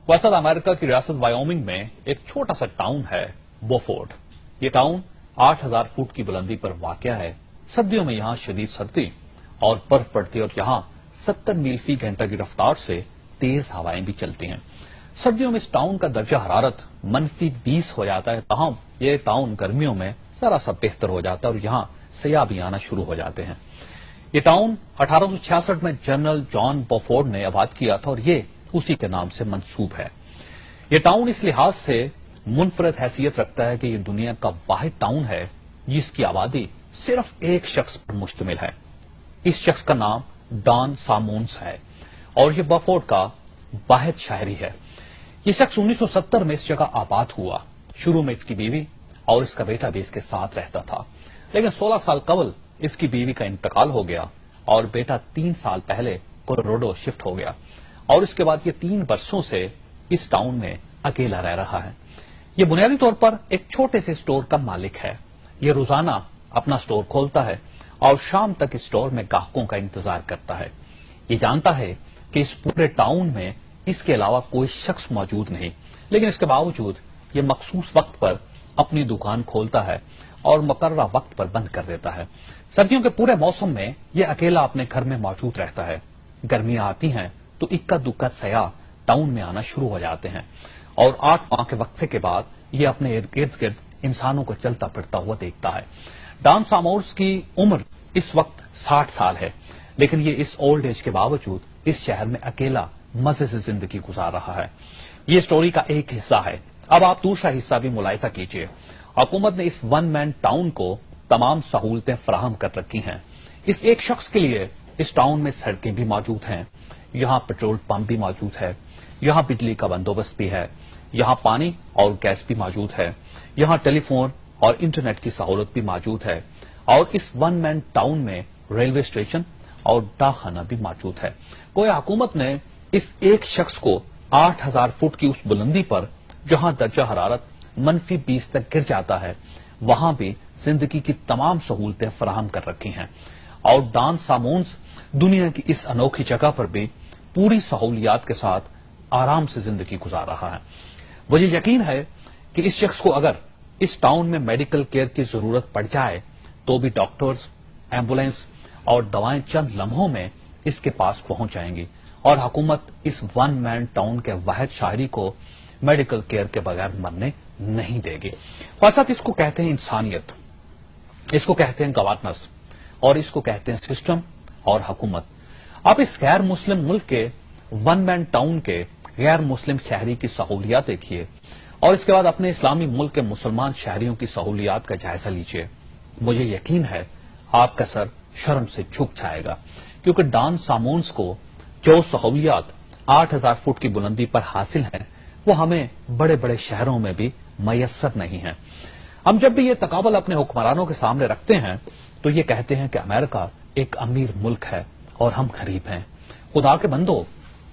वैसा अमेरिका की रियासत वायोमिंग में एक छोटा सा टाउन है बोफोर्ड। ये टाउन 8000 फुट की बुलंदी पर वाक़या है। सर्दियों में यहाँ शदीद सर्दी और बर्फ पड़ती है और यहाँ 70 मील फी घंटा की रफ्तार से तेज हवाएं भी चलती हैं। सर्दियों में इस टाउन का दर्जा हरारत -20 हो जाता है, तहम ये टाउन गर्मियों में जरा सा बेहतर हो जाता है और यहाँ सयाह भी आना शुरू हो जाते हैं। ये टाउन 1866 में जनरल जॉन बोफोर्ड ने आबाद किया था और ये उसी के नाम से मंसूब है। ये टाउन इस लिहाज से मुनफरद हैसियत रखता है कि ये दुनिया का वाहिद टाउन है जिसकी आबादी सिर्फ एक शख्स पर मुश्तमिल है। इस शख्स का नाम डॉन सामोन्स है और ये बोफोर्ड का वाहिद शहरी है। ये शख्स 1970 में इस जगह आबाद हुआ। शुरू में इसकी बीवी और इसका बेटा भी इसके साथ रहता था, लेकिन 16 साल कबल इसकी बीवी का इंतकाल हो गया और बेटा 3 साल पहले कोलोराडो शिफ्ट हो गया और इसके बाद ये 3 बरसों से इस टाउन में अकेला रह रहा है। ये बुनियादी तौर पर एक छोटे से स्टोर का मालिक है। ये रोजाना अपना स्टोर खोलता है और शाम तक इस स्टोर में ग्राहकों का इंतजार करता है। ये जानता है कि इस पूरे टाउन में इसके अलावा कोई शख्स मौजूद नहीं, लेकिन इसके बावजूद ये मखसूस वक्त पर अपनी दुकान खोलता है और मुकर्ररा वक्त पर बंद कर देता है। सर्दियों के पूरे मौसम में ये अकेला अपने घर में मौजूद रहता है। गर्मियां आती हैं तो इक्का दुक्का सयाह टाउन में आना शुरू हो जाते हैं और 8 माह के वक्फे के बाद ये अपने इर्द गिर्द इंसानों को चलता फिरता हुआ देखता है। डॉन सामोन्स की उम्र इस वक्त 60 साल है, लेकिन ये इस ओल्ड एज के बावजूद इस शहर में अकेला मजे से जिंदगी गुजार रहा है। ये स्टोरी का एक हिस्सा है। अब आप दूसरा हिस्सा भी मुलाहिजा कीजिए। हुकूमत ने इस वन मैन टाउन को तमाम सहूलतें फराहम कर रखी हैं। इस एक शख्स के लिए इस टाउन में सड़कें भी मौजूद हैं, यहाँ पेट्रोल पंप भी मौजूद है, यहाँ बिजली का बंदोबस्त भी है, यहाँ पानी और गैस भी मौजूद है, यहाँ टेलीफोन और इंटरनेट की सहूलत भी मौजूद है और इस वन मैन टाउन में रेलवे स्टेशन और डाकखाना भी मौजूद है। कोई हुकूमत ने इस एक शख्स को 8000 फुट की उस बुलंदी पर जहां दर्जा हरारत -20 तक गिर जाता है, वहां भी जिंदगी की तमाम सहूलतें फराहम कर रखी हैं और डॉन सामोन्स दुनिया की इस अनोखी जगह पर भी पूरी सहूलियात के साथ आराम से जिंदगी गुजार रहा है। मुझे यकीन है कि इस शख्स को अगर इस टाउन में मेडिकल केयर की जरूरत पड़ जाए तो भी डॉक्टर्स, एम्बुलेंस और दवाएं चंद लम्हों में इसके पास पहुंच जाएंगी और हुकूमत इस वन मैन टाउन के वाहिद शाहरी को मेडिकल केयर के बगैर मरने नहीं देगी। ख्वासात, इसको कहते हैं इंसानियत, इसको कहते हैं गवर्नेंस और इसको कहते हैं सिस्टम और हुकूमत। आप इस गैर मुस्लिम मुल्क के वन मैन टाउन के गैर मुस्लिम शहरी की सहूलियात देखिए और इसके बाद अपने इस्लामी मुल्क के मुसलमान शहरियों की सहूलियात का जायजा लीजिए। मुझे यकीन है आपका सर शर्म से झुक जाएगा, क्योंकि डॉन सामोन्स को जो सहूलियात 8000 फुट की बुलंदी पर हासिल है वो हमें बड़े बड़े शहरों में भी मयसर नहीं है। हम जब भी ये तकाबल अपने हुक्मरानों के सामने रखते हैं तो ये कहते हैं कि अमेरिका एक अमीर मुल्क है और हम गरीब हैं। खुदा के बंदो,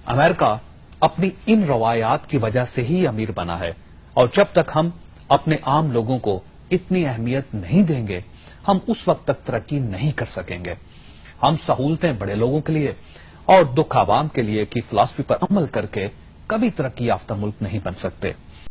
अमेरिका अपनी इन रवायात की वजह से ही अमीर बना है और जब तक हम अपने आम लोगों को इतनी अहमियत नहीं देंगे हम उस वक्त तक तरक्की नहीं कर सकेंगे। हम सहूलतें बड़े लोगों के लिए और दुख आवाम के लिए की फिलॉसफी पर अमल करके कभी तरक्की याफ्ता मुल्क नहीं बन सकते।